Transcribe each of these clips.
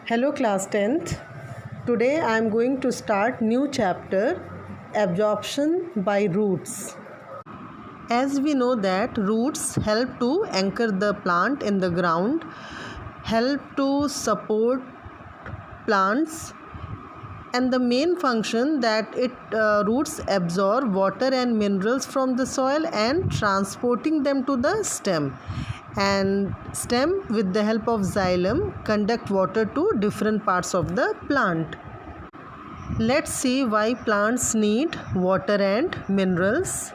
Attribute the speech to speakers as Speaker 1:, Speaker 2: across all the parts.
Speaker 1: Hello class 10th. Today I am going to start new chapter absorption by roots. As we know that roots help to anchor the plant in the ground, help to support plants, and the main function that roots absorb water and minerals from the soil and transporting them to the stem, and stem with the help of xylem conduct water to different parts of the plant. Let's see why plants need water and minerals.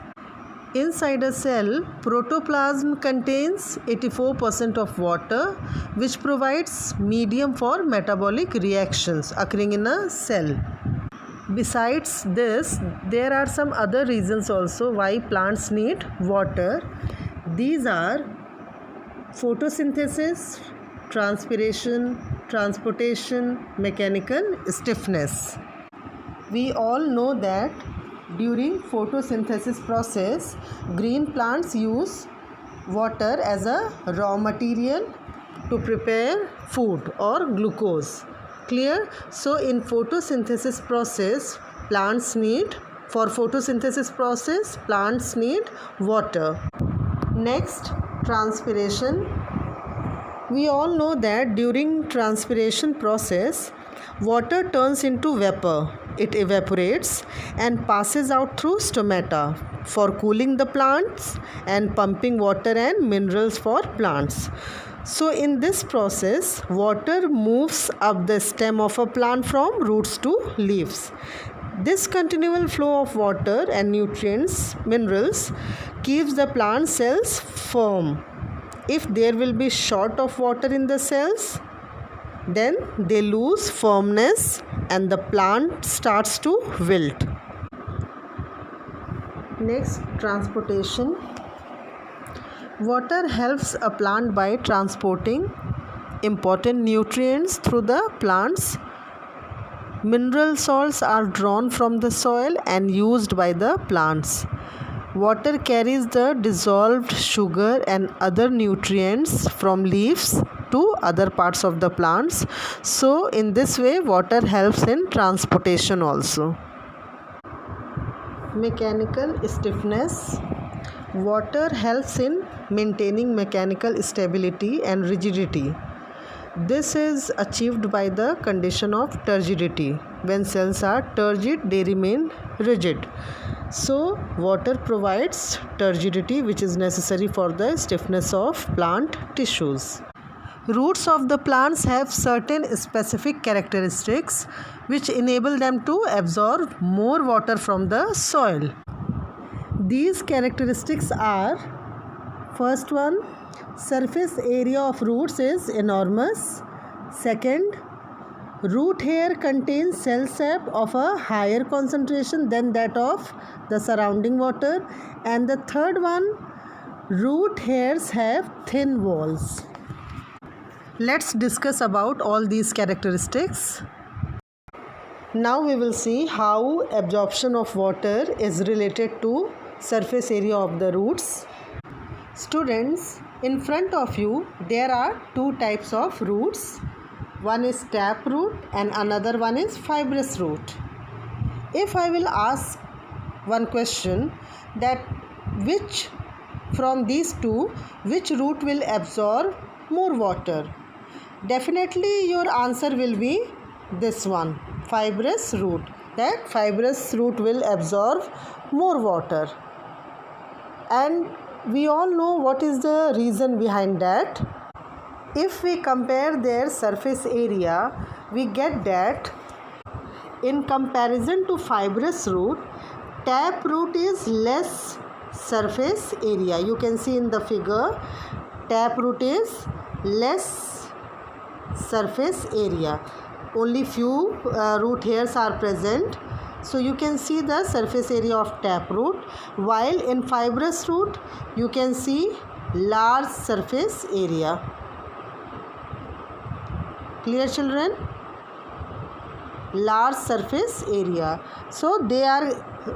Speaker 1: Inside a cell, protoplasm contains 84% of water, which provides medium for metabolic reactions occurring in a cell. Besides this, there are some other reasons also why plants need water. These are photosynthesis, transpiration, transportation, mechanical stiffness. We all know that during photosynthesis process, green plants use water as a raw material to prepare food or glucose. Clear? So in photosynthesis process, plants need water. Next, transpiration. We all know that during transpiration process, water turns into vapor. It evaporates and passes out through stomata for cooling the plants and pumping water and minerals for plants. So in this process, water moves up the stem of a plant from roots to leaves. This continual flow of water and nutrients, minerals, keeps the plant cells firm. If there will be short of water in the cells, then they lose firmness and the plant starts to wilt. Next, transportation. Water helps a plant by transporting important nutrients through the plants. Mineral salts are drawn from the soil and used by the plants. Water carries the dissolved sugar and other nutrients from leaves to other parts of the plants. So in this way, water helps in transportation also. Mechanical stiffness. Water helps in maintaining mechanical stability and rigidity. This is achieved by the condition of turgidity. When cells are turgid, they remain rigid. So water provides turgidity, which is necessary for the stiffness of plant tissues. Roots of the plants have certain specific characteristics which enable them to absorb more water from the soil. These characteristics are: first one, surface area of roots is enormous. Second, root hair contains cell sap of a higher concentration than that of the surrounding water. And the third one, root hairs have thin walls. Let's discuss about all these characteristics. Now we will see how absorption of water is related to surface area of the roots. Students, in front of you there are two types of roots. One is tap root and another one is fibrous root. If I will ask one question that which from these two, which root will absorb more water? Definitely your answer will be this one, fibrous root. That fibrous root will absorb more water. And we all know what is the reason behind that. If we compare their surface area, we get that in comparison to fibrous root, tap root is less surface area. You can see in the figure, tap root is less surface area. Only few root hairs are present. So you can see the surface area of tap root, while in fibrous root you can see large surface area. Clear, children? Large surface area. So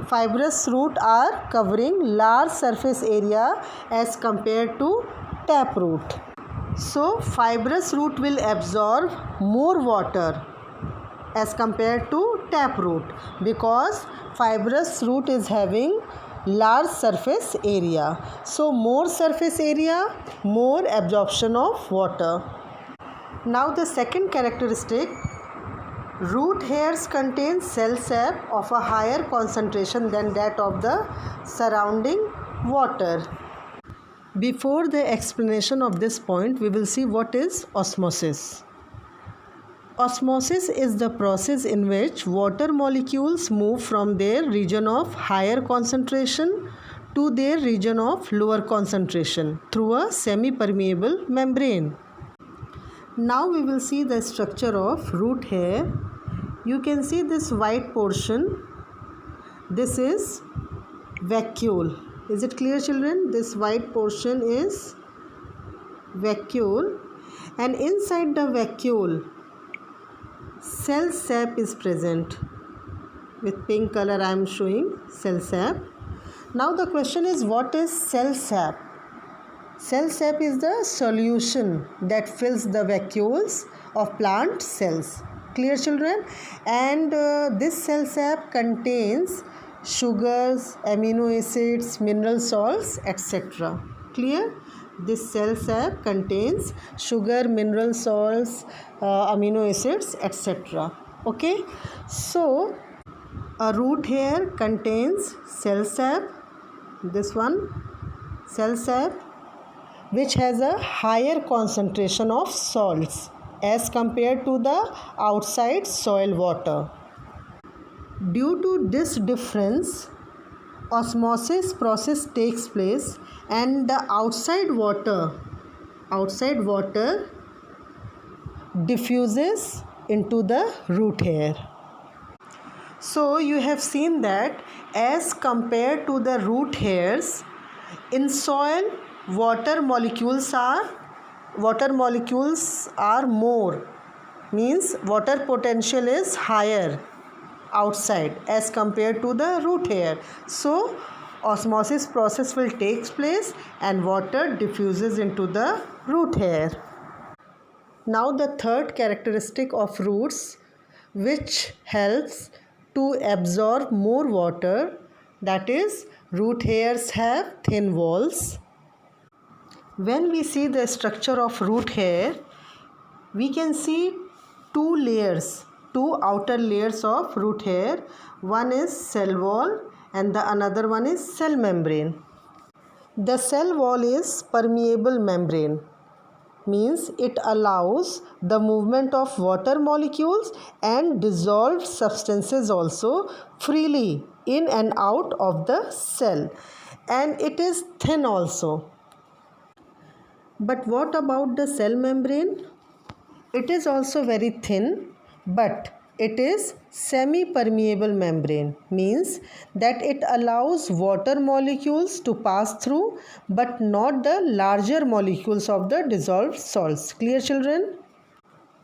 Speaker 1: fibrous root are covering large surface area as compared to tap root. So fibrous root will absorb more water as compared to tap root, because fibrous root is having large surface area. So more surface area, more absorption of water. Now the second characteristic, root hairs contain cell sap of a higher concentration than that of the surrounding water. Before the explanation of this point, we will see what is osmosis. Osmosis is the process in which water molecules move from their region of higher concentration to their region of lower concentration through a semi-permeable membrane. Now we will see the structure of root hair. You can see this white portion. This is vacuole. Is it clear, children? This white portion is vacuole, and inside the vacuole cell sap is present. With pink color I am showing cell sap. Now the question is, what is cell sap? Cell sap is the solution that fills the vacuoles of plant cells. Clear, children? And this cell sap contains sugars, amino acids, mineral salts, etc. Clear? This cell sap contains sugar, mineral salts, amino acids, etc. Okay? So a root hair contains cell sap, this one, cell sap, which has a higher concentration of salts as compared to the outside soil water. Due to this difference, osmosis process takes place and the outside water diffuses into the root hair. So you have seen that as compared to the root hairs, in soil water molecules are more, means water potential is higher outside as compared to the root hair. So osmosis process will take place and water diffuses into the root hair. Now the third characteristic of roots which helps to absorb more water, that is, root hairs have thin walls. When we see the structure of root hair, we can see two outer layers of root hair. One is cell wall and the another one is cell membrane. The cell wall is permeable membrane, means it allows the movement of water molecules and dissolved substances also freely in and out of the cell, and it is thin also. But what about the cell membrane? It is also very thin, but it is semi-permeable membrane, means that it allows water molecules to pass through but not the larger molecules of the dissolved salts. Clear, children?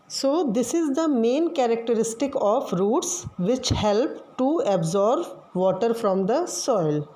Speaker 1: So this is the main characteristic of roots which help to absorb water from the soil.